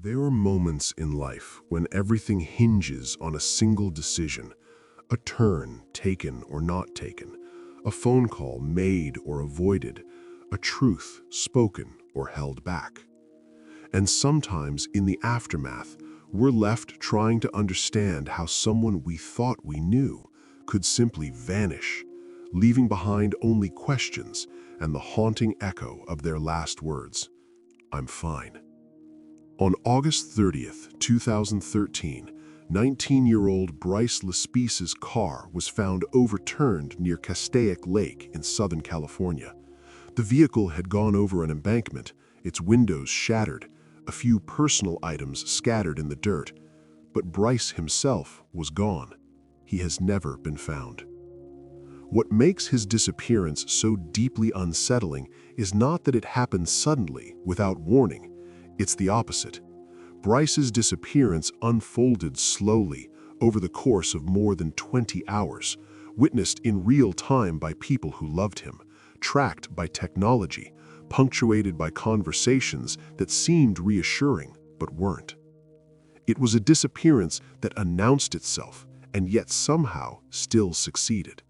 There are moments in life when everything hinges on a single decision, a turn taken or not taken, a phone call made or avoided, a truth spoken or held back. And sometimes in the aftermath, we're left trying to understand how someone we thought we knew could simply vanish, leaving behind only questions and the haunting echo of their last words, "I'm fine." On August 30th, 2013, 19-year-old Bryce Lespice's car was found overturned near Castaic Lake in Southern California. The vehicle had gone over an embankment, its windows shattered, a few personal items scattered in the dirt. But Bryce himself was gone. He has never been found. What makes his disappearance so deeply unsettling is not that it happened suddenly, without warning. It's the opposite. Bryce's disappearance unfolded slowly over the course of more than 20 hours, witnessed in real time by people who loved him, tracked by technology, punctuated by conversations that seemed reassuring but weren't. It was a disappearance that announced itself and yet somehow still succeeded.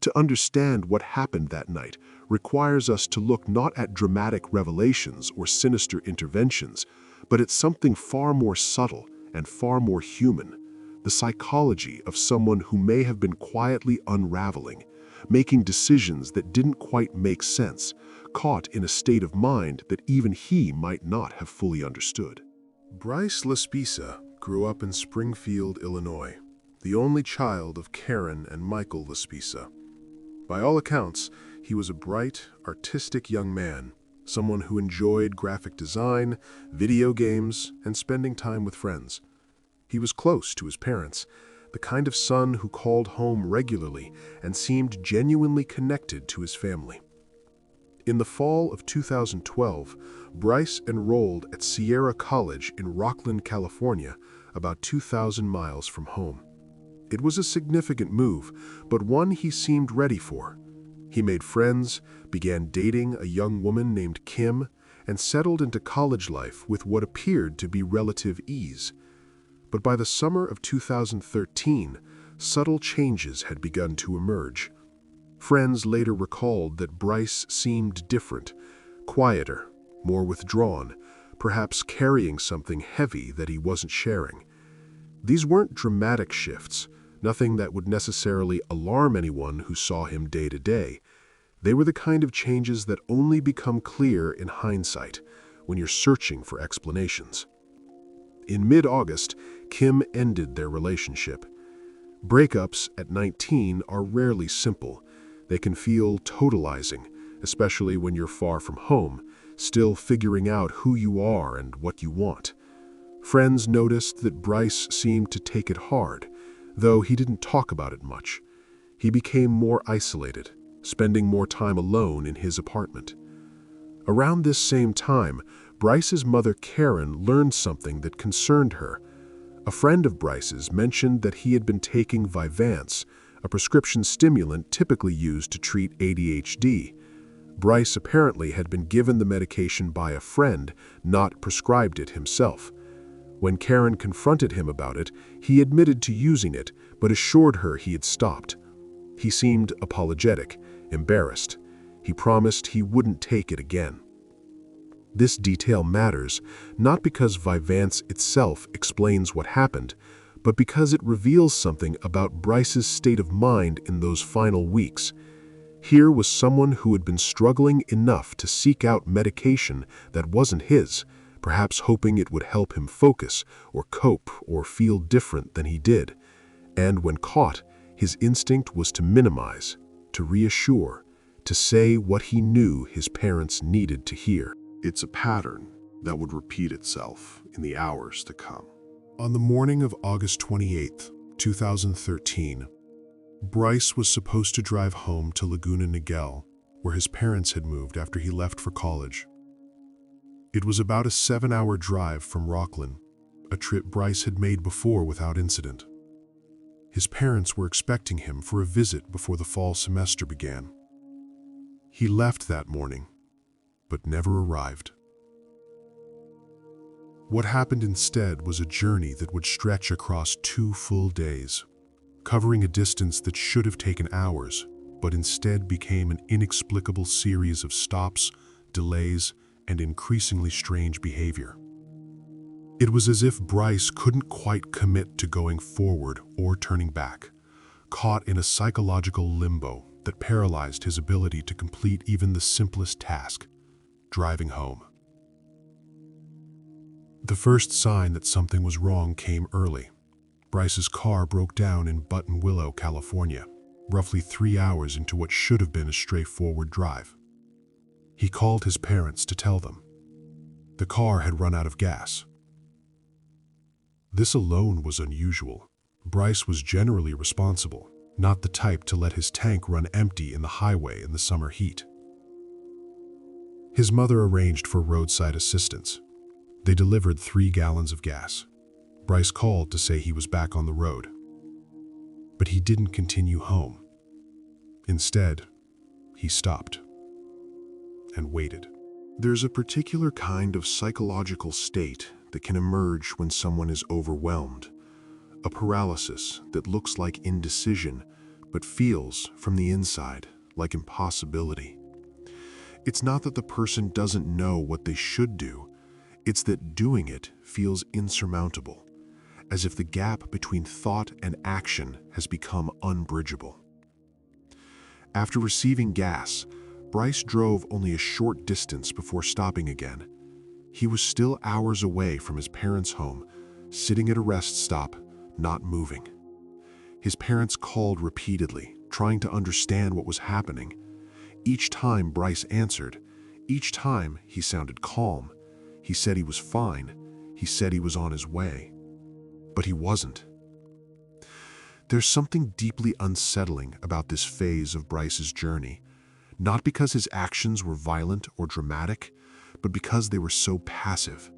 To understand what happened that night requires us to look not at dramatic revelations or sinister interventions, but at something far more subtle and far more human, the psychology of someone who may have been quietly unraveling, making decisions that didn't quite make sense, caught in a state of mind that even he might not have fully understood. Bryce Lespice grew up in Springfield, Illinois, the only child of Karen and Michael Lespice. By all accounts, he was a bright, artistic young man, someone who enjoyed graphic design, video games, and spending time with friends. He was close to his parents, the kind of son who called home regularly and seemed genuinely connected to his family. In the fall of 2012, Bryce enrolled at Sierra College in Rocklin, California, about 2,000 miles from home. It was a significant move, but one he seemed ready for. He made friends, began dating a young woman named Kim, and settled into college life with what appeared to be relative ease. But by the summer of 2013, subtle changes had begun to emerge. Friends later recalled that Bryce seemed different, quieter, more withdrawn, perhaps carrying something heavy that he wasn't sharing. These weren't dramatic shifts, nothing that would necessarily alarm anyone who saw him day to day. They were the kind of changes that only become clear in hindsight, when you're searching for explanations. In mid-August, Kim ended their relationship. Breakups at 19 are rarely simple. They can feel totalizing, especially when you're far from home, still figuring out who you are and what you want. Friends noticed that Bryce seemed to take it hard, though he didn't talk about it much. He became more isolated, spending more time alone in his apartment. Around this same time, Bryce's mother Karen learned something that concerned her. A friend of Bryce's mentioned that he had been taking Vyvanse, a prescription stimulant typically used to treat ADHD. Bryce apparently had been given the medication by a friend, not prescribed it himself. When Karen confronted him about it, he admitted to using it, but assured her he had stopped. He seemed apologetic, embarrassed. He promised he wouldn't take it again. This detail matters, not because Vyvanse itself explains what happened, but because it reveals something about Bryce's state of mind in those final weeks. Here was someone who had been struggling enough to seek out medication that wasn't his, perhaps hoping it would help him focus or cope or feel different than he did. And when caught, his instinct was to minimize, to reassure, to say what he knew his parents needed to hear. It's a pattern that would repeat itself in the hours to come. On the morning of August 28, 2013, Bryce was supposed to drive home to Laguna Niguel, where his parents had moved after he left for college. It was about a 7-hour drive from Rocklin, a trip Bryce had made before without incident. His parents were expecting him for a visit before the fall semester began. He left that morning, but never arrived. What happened instead was a journey that would stretch across 2 full days, covering a distance that should have taken hours, but instead became an inexplicable series of stops, delays, and increasingly strange behavior. It was as if Bryce couldn't quite commit to going forward or turning back, caught in a psychological limbo that paralyzed his ability to complete even the simplest task, driving home. The first sign that something was wrong came early. Bryce's car broke down in Buttonwillow, California, roughly 3 hours into what should have been a straightforward drive. He called his parents to tell them. The car had run out of gas. This alone was unusual. Bryce was generally responsible, not the type to let his tank run empty in the highway in the summer heat. His mother arranged for roadside assistance. They delivered 3 gallons of gas. Bryce called to say he was back on the road. But he didn't continue home. Instead, he stopped and waited. There's a particular kind of psychological state that can emerge when someone is overwhelmed, a paralysis that looks like indecision but feels, from the inside, like impossibility. It's not that the person doesn't know what they should do, it's that doing it feels insurmountable, as if the gap between thought and action has become unbridgeable. After receiving gas, Bryce drove only a short distance before stopping again. He was still hours away from his parents' home, sitting at a rest stop, not moving. His parents called repeatedly, trying to understand what was happening. Each time Bryce answered, each time he sounded calm. He said he was fine. He said he was on his way. But he wasn't. There's something deeply unsettling about this phase of Bryce's journey, not because his actions were violent or dramatic, but because they were so passive.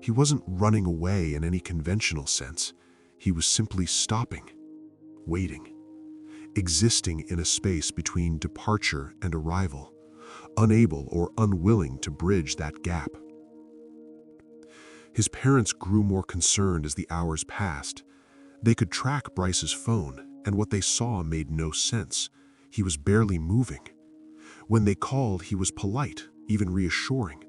He wasn't running away in any conventional sense. He was simply stopping, waiting, existing in a space between departure and arrival, unable or unwilling to bridge that gap. His parents grew more concerned as the hours passed. They could track Bryce's phone, and what they saw made no sense. He was barely moving. When they called, he was polite, even reassuring,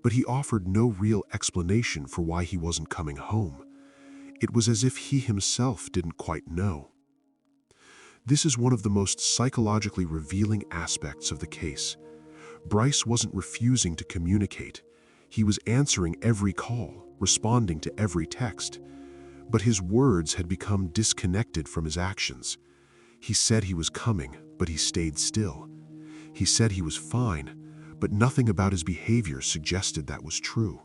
but he offered no real explanation for why he wasn't coming home. It was as if he himself didn't quite know. This is one of the most psychologically revealing aspects of the case. Bryce wasn't refusing to communicate. He was answering every call, responding to every text. But his words had become disconnected from his actions. He said he was coming, but he stayed still. He said he was fine, but nothing about his behavior suggested that was true.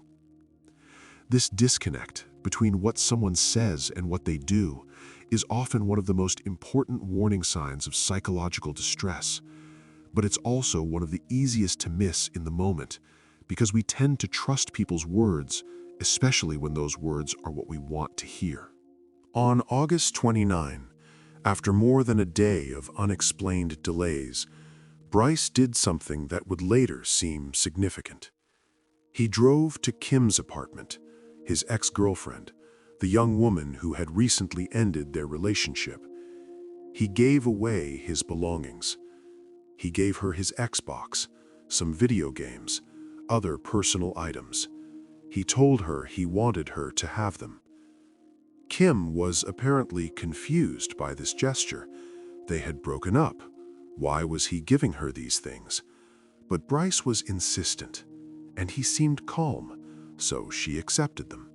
This disconnect between what someone says and what they do is often one of the most important warning signs of psychological distress, but it's also one of the easiest to miss in the moment, because we tend to trust people's words, especially when those words are what we want to hear. On August 29, after more than a day of unexplained delays, Bryce did something that would later seem significant. He drove to Kim's apartment, his ex-girlfriend, the young woman who had recently ended their relationship. He gave away his belongings. He gave her his Xbox, some video games, other personal items. He told her he wanted her to have them. Kim was apparently confused by this gesture. They had broken up. Why was he giving her these things? But Bryce was insistent, and he seemed calm, so she accepted them.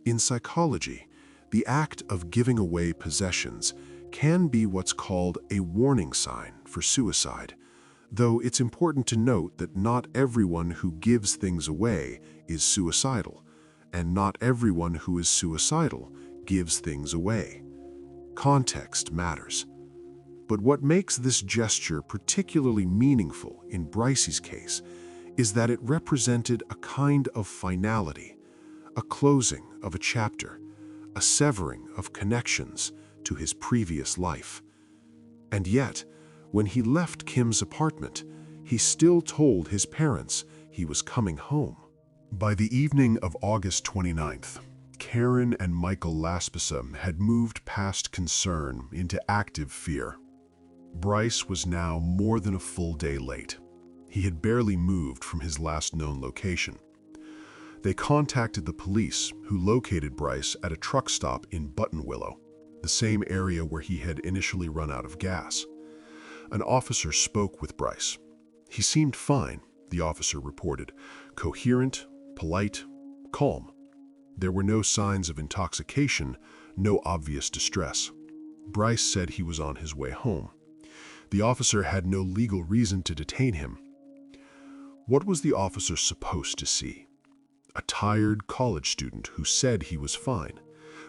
In psychology, the act of giving away possessions can be what's called a warning sign for suicide, though it's important to note that not everyone who gives things away is suicidal, and not everyone who is suicidal gives things away. Context matters. But what makes this gesture particularly meaningful in Bryce's case is that it represented a kind of finality, a closing of a chapter, a severing of connections to his previous life. And yet, when he left Kim's apartment, he still told his parents he was coming home. By the evening of August 29th, Karen and Michael Laspisa had moved past concern into active fear. Bryce was now more than a full day late. He had barely moved from his last known location. They contacted the police, who located Bryce at a truck stop in Buttonwillow, the same area where he had initially run out of gas. An officer spoke with Bryce. He seemed fine, the officer reported, coherent, polite, calm. There were no signs of intoxication, no obvious distress. Bryce said he was on his way home. The officer had no legal reason to detain him. What was the officer supposed to see? A tired college student who said he was fine,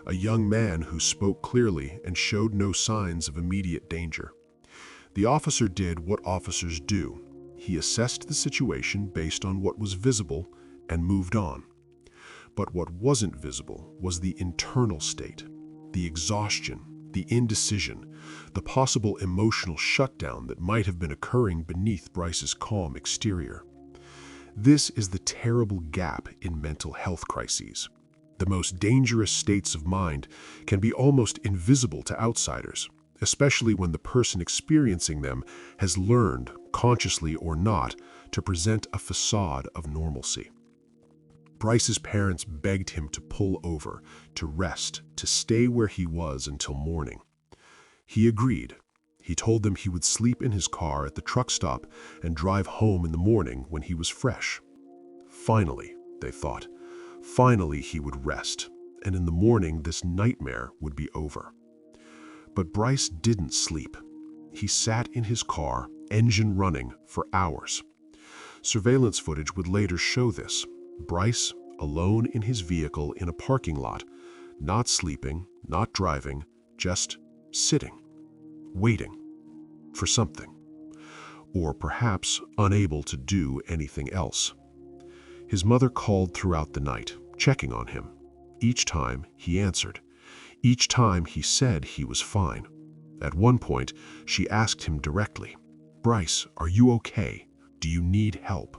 a young man who spoke clearly and showed no signs of immediate danger. The officer did what officers do. He assessed the situation based on what was visible and moved on. But what wasn't visible was the internal state, the exhaustion, the indecision, the possible emotional shutdown that might have been occurring beneath Bryce's calm exterior. This is the terrible gap in mental health crises. The most dangerous states of mind can be almost invisible to outsiders, especially when the person experiencing them has learned, consciously or not, to present a facade of normalcy. Bryce's parents begged him to pull over, to rest, to stay where he was until morning. He agreed. He told them he would sleep in his car at the truck stop and drive home in the morning when he was fresh. Finally, they thought, finally he would rest, and in the morning this nightmare would be over. But Bryce didn't sleep. He sat in his car, engine running, for hours. Surveillance footage would later show this. Bryce, alone in his vehicle in a parking lot, not sleeping, not driving, just sitting, waiting for something, or perhaps unable to do anything else. His mother called throughout the night, checking on him. Each time he answered. Each time he said he was fine. At one point, she asked him directly, "Bryce, are you okay? Do you need help?"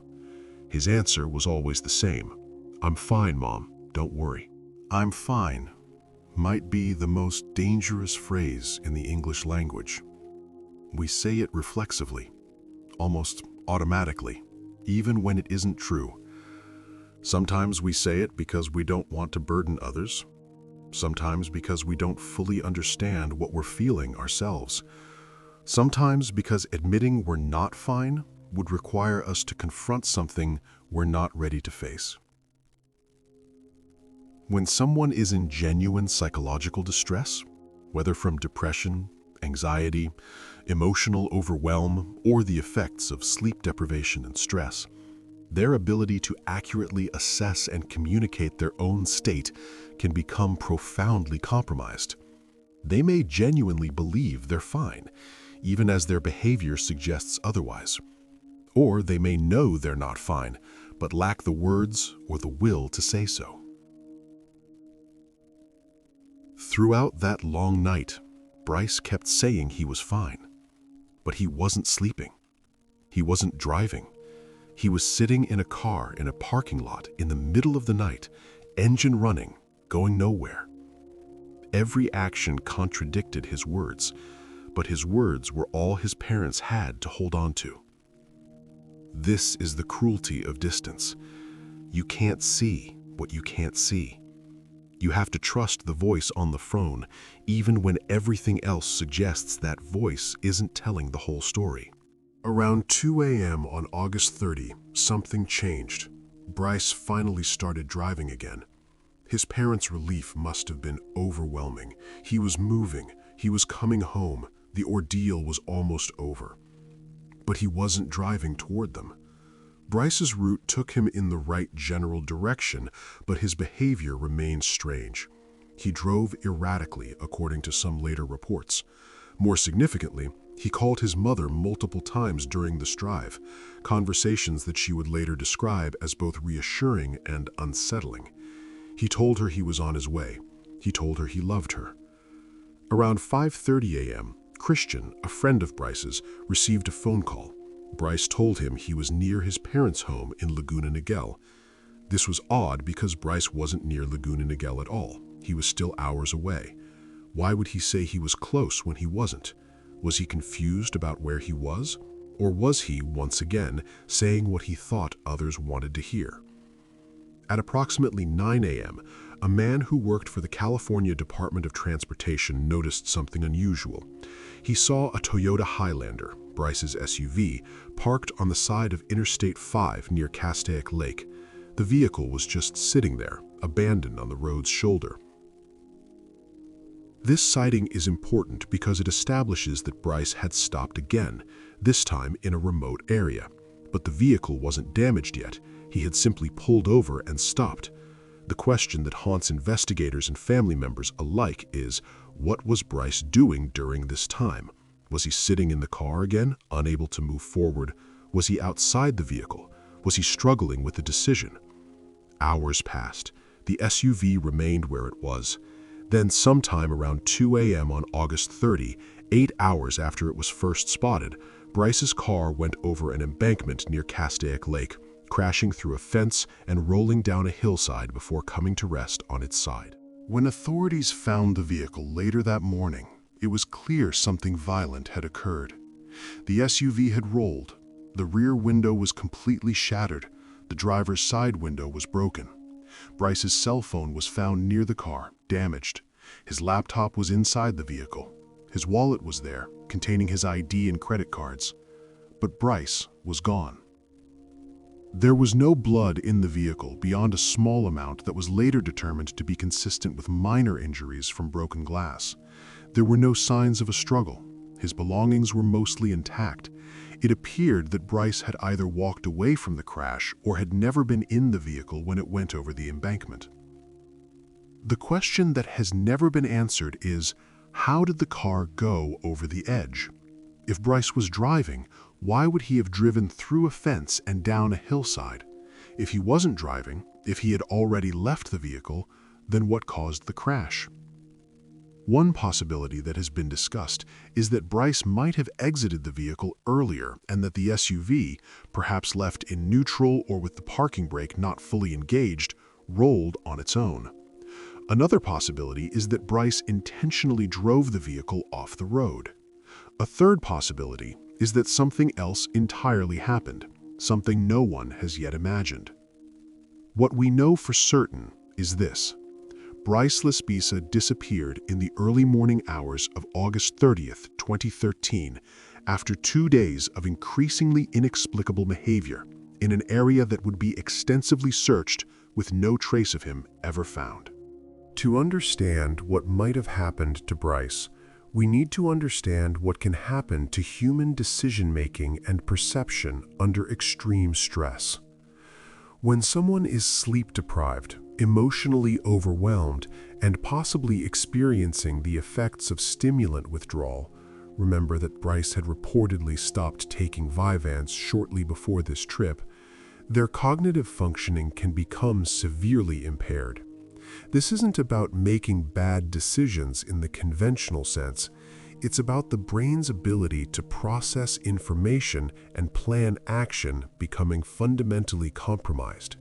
His answer was always the same. "I'm fine, Mom. Don't worry." "I'm fine" might be the most dangerous phrase in the English language. We say it reflexively, almost automatically, even when it isn't true. Sometimes we say it because we don't want to burden others. Sometimes because we don't fully understand what we're feeling ourselves. Sometimes because admitting we're not fine would require us to confront something we're not ready to face. When someone is in genuine psychological distress, whether from depression, anxiety, emotional overwhelm, or the effects of sleep deprivation and stress, their ability to accurately assess and communicate their own state can become profoundly compromised. They may genuinely believe they're fine, even as their behavior suggests otherwise. Or they may know they're not fine, but lack the words or the will to say so. Throughout that long night, Bryce kept saying he was fine. But he wasn't sleeping. He wasn't driving. He was sitting in a car in a parking lot in the middle of the night, engine running, going nowhere. Every action contradicted his words, but his words were all his parents had to hold on to. This is the cruelty of distance. You can't see what you can't see. You have to trust the voice on the phone, even when everything else suggests that voice isn't telling the whole story. Around 2 a.m. on August 30, something changed. Bryce finally started driving again. His parents' relief must have been overwhelming. He was moving. He was coming home. The ordeal was almost over. But he wasn't driving toward them. Bryce's route took him in the right general direction, but his behavior remained strange. He drove erratically, according to some later reports. More significantly, he called his mother multiple times during this drive, conversations that she would later describe as both reassuring and unsettling. He told her he was on his way. He told her he loved her. Around 5:30 a.m., Christian, a friend of Bryce's, received a phone call. Bryce told him he was near his parents' home in Laguna Niguel. This was odd because Bryce wasn't near Laguna Niguel at all. He was still hours away. Why would he say he was close when he wasn't? Was he confused about where he was? Or was he, once again, saying what he thought others wanted to hear? At approximately 9 a.m., a man who worked for the California Department of Transportation noticed something unusual. He saw a Toyota Highlander, Bryce's SUV, parked on the side of Interstate 5 near Castaic Lake. The vehicle was just sitting there, abandoned on the road's shoulder. This sighting is important because it establishes that Bryce had stopped again, this time in a remote area. But the vehicle wasn't damaged yet. He had simply pulled over and stopped. The question that haunts investigators and family members alike is, what was Bryce doing during this time? Was he sitting in the car again, unable to move forward? Was he outside the vehicle? Was he struggling with the decision? Hours passed. The SUV remained where it was. Then sometime around 2 a.m. on August 30, 8 hours after it was first spotted, Bryce's car went over an embankment near Castaic Lake, crashing through a fence and rolling down a hillside before coming to rest on its side. When authorities found the vehicle later that morning, it was clear something violent had occurred. The SUV had rolled. The rear window was completely shattered. The driver's side window was broken. Bryce's cell phone was found near the car, damaged. His laptop was inside the vehicle. His wallet was there, containing his ID and credit cards. But Bryce was gone. There was no blood in the vehicle beyond a small amount that was later determined to be consistent with minor injuries from broken glass. There were no signs of a struggle. His belongings were mostly intact. It appeared that Bryce had either walked away from the crash or had never been in the vehicle when it went over the embankment. The question that has never been answered is, how did the car go over the edge? If Bryce was driving, why would he have driven through a fence and down a hillside? If he wasn't driving, if he had already left the vehicle, then what caused the crash? One possibility that has been discussed is that Bryce might have exited the vehicle earlier and that the SUV, perhaps left in neutral or with the parking brake not fully engaged, rolled on its own. Another possibility is that Bryce intentionally drove the vehicle off the road. A third possibility is that something else entirely happened, something no one has yet imagined. What we know for certain is this. Bryce Laspisa disappeared in the early morning hours of August 30th, 2013, after 2 days of increasingly inexplicable behavior in an area that would be extensively searched with no trace of him ever found. To understand what might have happened to Bryce, we need to understand what can happen to human decision-making and perception under extreme stress. When someone is sleep-deprived, emotionally overwhelmed, and possibly experiencing the effects of stimulant withdrawal, remember that Bryce had reportedly stopped taking Vyvanse shortly before this trip, their cognitive functioning can become severely impaired. This isn't about making bad decisions in the conventional sense. It's about the brain's ability to process information and plan action becoming fundamentally compromised.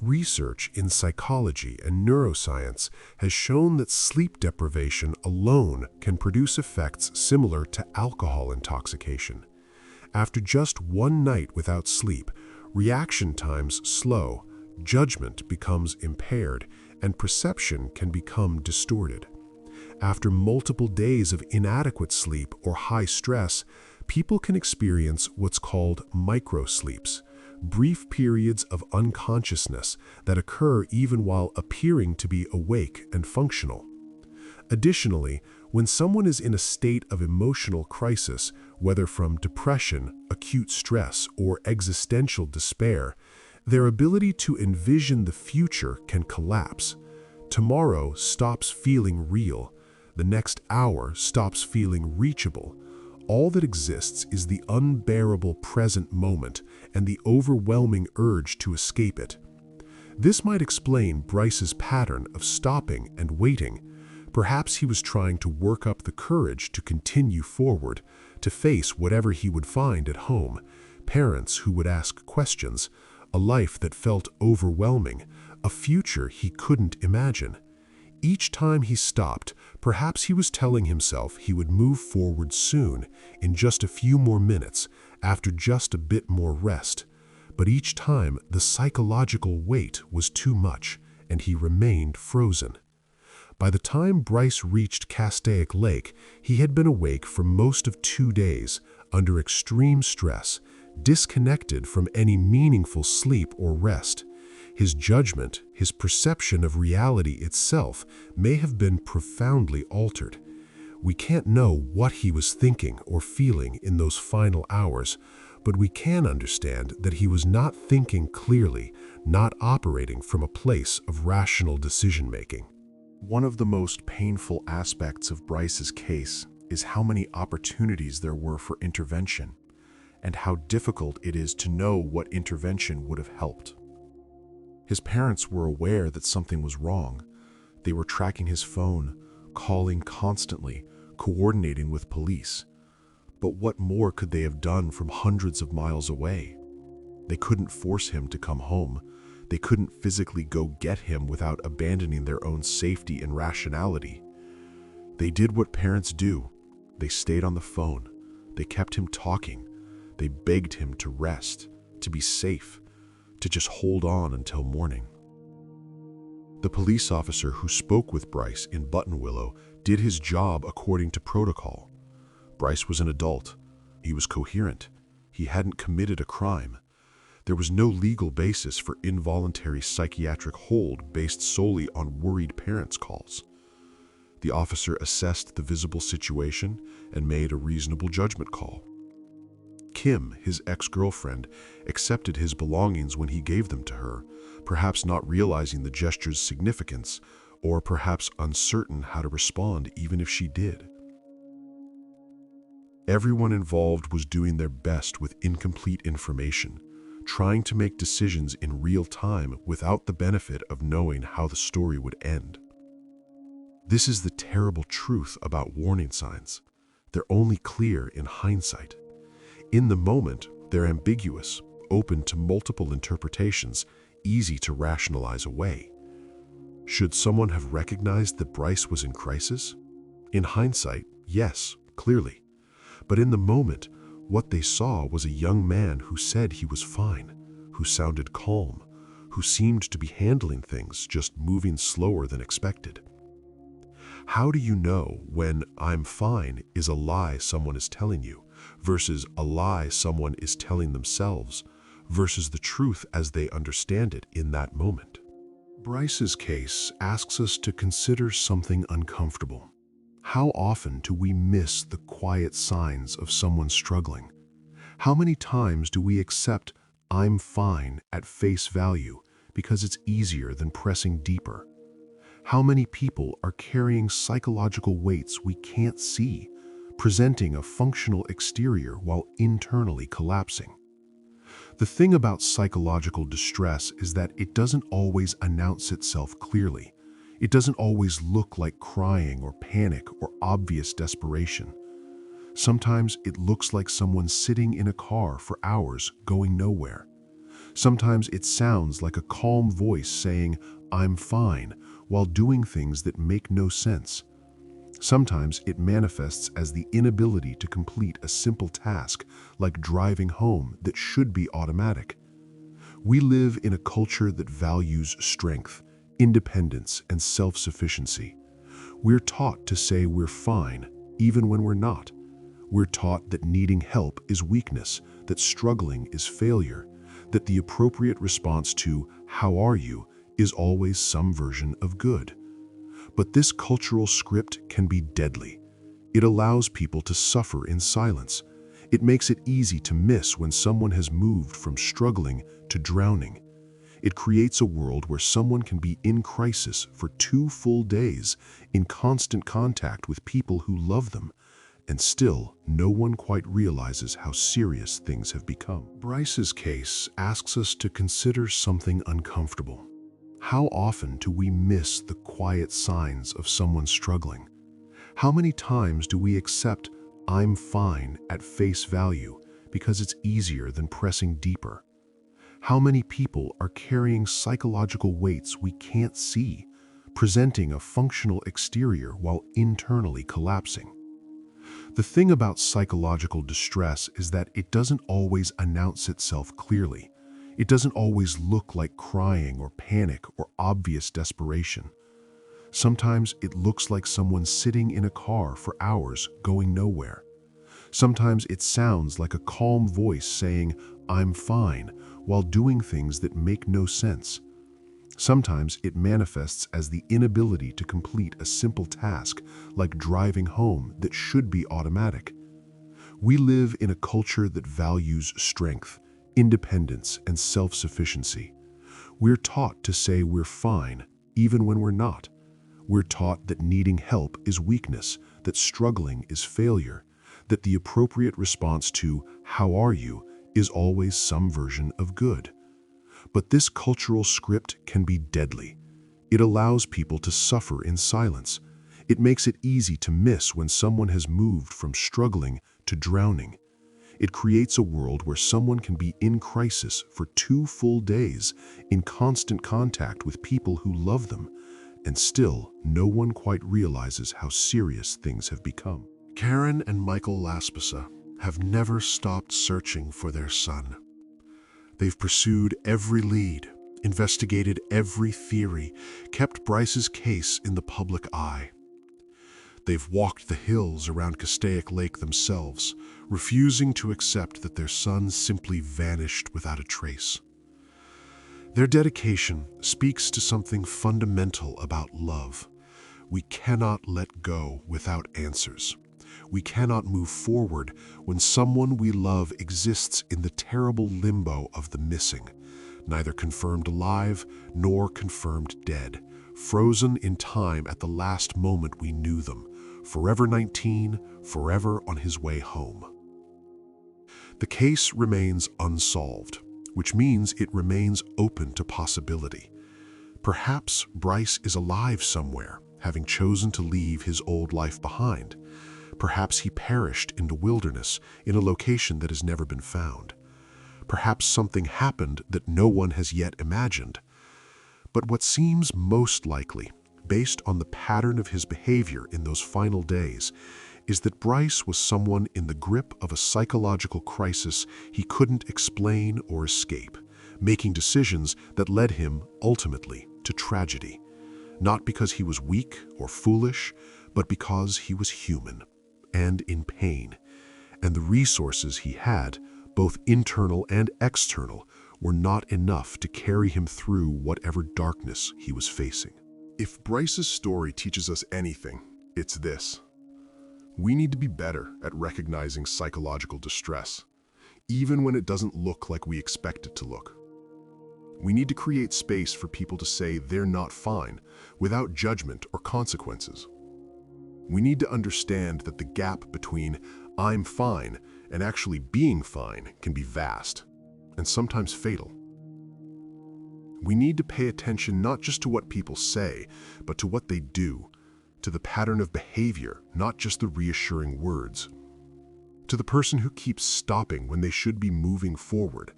Research in psychology and neuroscience has shown that sleep deprivation alone can produce effects similar to alcohol intoxication. After just one night without sleep, reaction times slow, judgment becomes impaired, and perception can become distorted. After multiple days of inadequate sleep or high stress, people can experience what's called microsleeps, brief periods of unconsciousness that occur even while appearing to be awake and functional. Additionally, when someone is in a state of emotional crisis, whether from depression, acute stress, or existential despair, their ability to envision the future can collapse. Tomorrow stops feeling real. The next hour stops feeling reachable. All that exists is the unbearable present moment and the overwhelming urge to escape it. This might explain Bryce's pattern of stopping and waiting. Perhaps he was trying to work up the courage to continue forward, to face whatever he would find at home, parents who would ask questions, a life that felt overwhelming, a future he couldn't imagine. Each time he stopped, perhaps he was telling himself he would move forward soon, in just a few more minutes, after just a bit more rest. But each time, the psychological weight was too much, and he remained frozen. By the time Bryce reached Castaic Lake, he had been awake for most of 2 days, under extreme stress, disconnected from any meaningful sleep or rest. His judgment, his perception of reality itself, may have been profoundly altered. We can't know what he was thinking or feeling in those final hours, but we can understand that he was not thinking clearly, not operating from a place of rational decision-making. One of the most painful aspects of Bryce's case is how many opportunities there were for intervention, and how difficult it is to know what intervention would have helped. His parents were aware that something was wrong. They were tracking his phone, calling constantly, coordinating with police. But what more could they have done from hundreds of miles away? They couldn't force him to come home. They couldn't physically go get him without abandoning their own safety and rationality. They did what parents do. They stayed on the phone. They kept him talking. They begged him to rest, to be safe, to just hold on until morning. The police officer who spoke with Bryce in Buttonwillow did his job according to protocol. Bryce was an adult. He was coherent. He hadn't committed a crime. There was no legal basis for involuntary psychiatric hold based solely on worried parents' calls. The officer assessed the visible situation and made a reasonable judgment call. Kim, his ex-girlfriend, accepted his belongings when he gave them to her, perhaps not realizing the gesture's significance, or perhaps uncertain how to respond even if she did. Everyone involved was doing their best with incomplete information, trying to make decisions in real time without the benefit of knowing how the story would end. This is the terrible truth about warning signs. They're only clear in hindsight. In the moment, they're ambiguous, open to multiple interpretations, easy to rationalize away. Should someone have recognized that Bryce was in crisis? In hindsight, yes, clearly. But in the moment, what they saw was a young man who said he was fine, who sounded calm, who seemed to be handling things, just moving slower than expected. How do you know when "I'm fine" is a lie someone is telling you, versus a lie someone is telling themselves, versus the truth as they understand it in that moment? Bryce's case asks us to consider something uncomfortable. How often do we miss the quiet signs of someone struggling? How many times do we accept "I'm fine" at face value because it's easier than pressing deeper? How many people are carrying psychological weights we can't see, presenting a functional exterior while internally collapsing? The thing about psychological distress is that it doesn't always announce itself clearly. It doesn't always look like crying or panic or obvious desperation. Sometimes it looks like someone sitting in a car for hours going nowhere. Sometimes it sounds like a calm voice saying, "I'm fine," while doing things that make no sense. Sometimes it manifests as the inability to complete a simple task, like driving home, that should be automatic. We live in a culture that values strength, independence, and self-sufficiency. We're taught to say we're fine, even when we're not. We're taught that needing help is weakness, that struggling is failure, that the appropriate response to "how are you" is always some version of good. But this cultural script can be deadly. It allows people to suffer in silence. It makes it easy to miss when someone has moved from struggling to drowning. It creates a world where someone can be in crisis for 2 full days, in constant contact with people who love them, and still no one quite realizes how serious things have become. Bryce's case asks us to consider something uncomfortable. How often do we miss the quiet signs of someone struggling? How many times do we accept "I'm fine" at face value because it's easier than pressing deeper? How many people are carrying psychological weights we can't see, presenting a functional exterior while internally collapsing? The thing about psychological distress is that it doesn't always announce itself clearly. It doesn't always look like crying or panic or obvious desperation. Sometimes it looks like someone sitting in a car for hours going nowhere. Sometimes it sounds like a calm voice saying, "I'm fine," while doing things that make no sense. Sometimes it manifests as the inability to complete a simple task like driving home that should be automatic. We live in a culture that values strength, independence, and self-sufficiency. We're taught to say we're fine, even when we're not. We're taught that needing help is weakness, that struggling is failure, that the appropriate response to "how are you" is always some version of good. But this cultural script can be deadly. It allows people to suffer in silence. It makes it easy to miss when someone has moved from struggling to drowning. It creates a world where someone can be in crisis for 2 full days, in constant contact with people who love them, and still no one quite realizes how serious things have become. Karen and Michael Laspisa have never stopped searching for their son. They've pursued every lead, investigated every theory, kept Bryce's case in the public eye. They've walked the hills around Castaic Lake themselves, refusing to accept that their son simply vanished without a trace. Their dedication speaks to something fundamental about love. We cannot let go without answers. We cannot move forward when someone we love exists in the terrible limbo of the missing, neither confirmed alive nor confirmed dead, frozen in time at the last moment we knew them, forever 19, forever on his way home. The case remains unsolved, which means it remains open to possibility. Perhaps Bryce is alive somewhere, having chosen to leave his old life behind. Perhaps he perished in the wilderness in a location that has never been found. Perhaps something happened that no one has yet imagined. But what seems most likely, based on the pattern of his behavior in those final days, is that Bryce was someone in the grip of a psychological crisis he couldn't explain or escape, making decisions that led him, ultimately, to tragedy. Not because he was weak or foolish, but because he was human and in pain, and the resources he had, both internal and external, were not enough to carry him through whatever darkness he was facing. If Bryce's story teaches us anything, it's this. We need to be better at recognizing psychological distress, even when it doesn't look like we expect it to look. We need to create space for people to say they're not fine, without judgment or consequences. We need to understand that the gap between "I'm fine" and actually being fine can be vast, and sometimes fatal. We need to pay attention not just to what people say, but to what they do, to the pattern of behavior, not just the reassuring words, to the person who keeps stopping when they should be moving forward,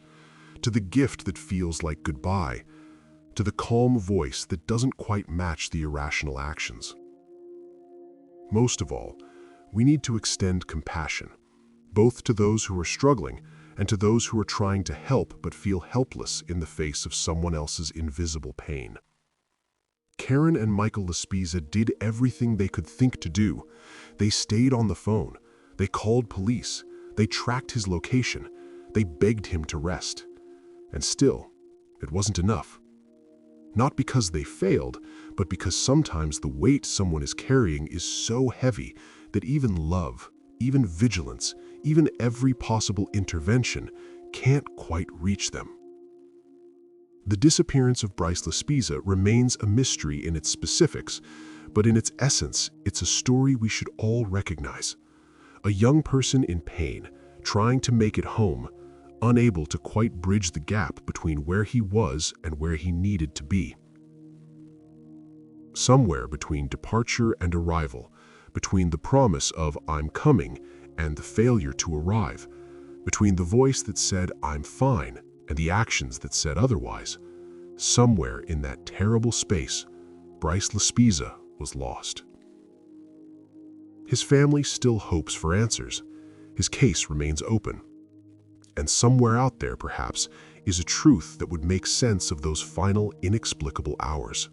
to the gift that feels like goodbye, to the calm voice that doesn't quite match the irrational actions. Most of all, we need to extend compassion, both to those who are struggling and to those who are trying to help but feel helpless in the face of someone else's invisible pain. Karen and Michael Laspisa did everything they could think to do. They stayed on the phone. They called police. They tracked his location. They begged him to rest. And still, it wasn't enough. Not because they failed, but because sometimes the weight someone is carrying is so heavy that even love, even vigilance, even every possible intervention can't quite reach them. The disappearance of Bryce Laspisa remains a mystery in its specifics, but in its essence, it's a story we should all recognize. A young person in pain, trying to make it home, unable to quite bridge the gap between where he was and where he needed to be. Somewhere between departure and arrival, between the promise of "I'm coming" and the failure to arrive, between the voice that said "I'm fine" and the actions that said otherwise. Somewhere in that terrible space, Bryce Laspiza was lost. His family still hopes for answers. His case remains open. And somewhere out there, perhaps, is a truth that would make sense of those final, inexplicable hours.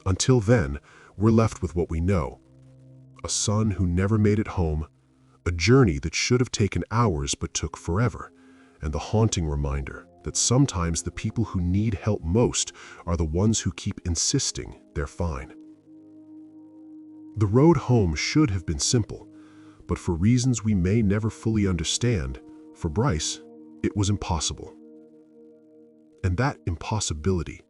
Until then, we're left with what we know. A son who never made it home, a journey that should have taken hours but took forever, and the haunting reminder that sometimes the people who need help most are the ones who keep insisting they're fine. The road home should have been simple, but for reasons we may never fully understand, for Bryce, it was impossible. And that impossibility,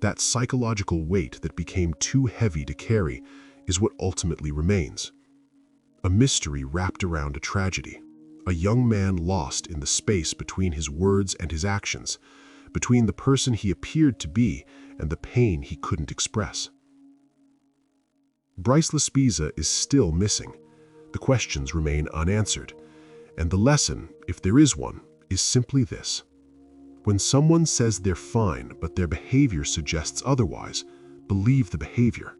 that psychological weight that became too heavy to carry, is what ultimately remains. A mystery wrapped around a tragedy. A young man lost in the space between his words and his actions, between the person he appeared to be and the pain he couldn't express. Bryce Laspiza is still missing. The questions remain unanswered. And the lesson, if there is one, is simply this. When someone says they're fine but their behavior suggests otherwise, believe the behavior.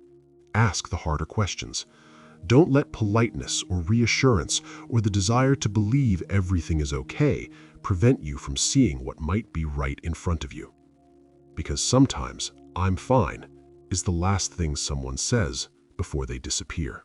Ask the harder questions. Don't let politeness or reassurance or the desire to believe everything is okay prevent you from seeing what might be right in front of you. Because sometimes, "I'm fine" is the last thing someone says before they disappear.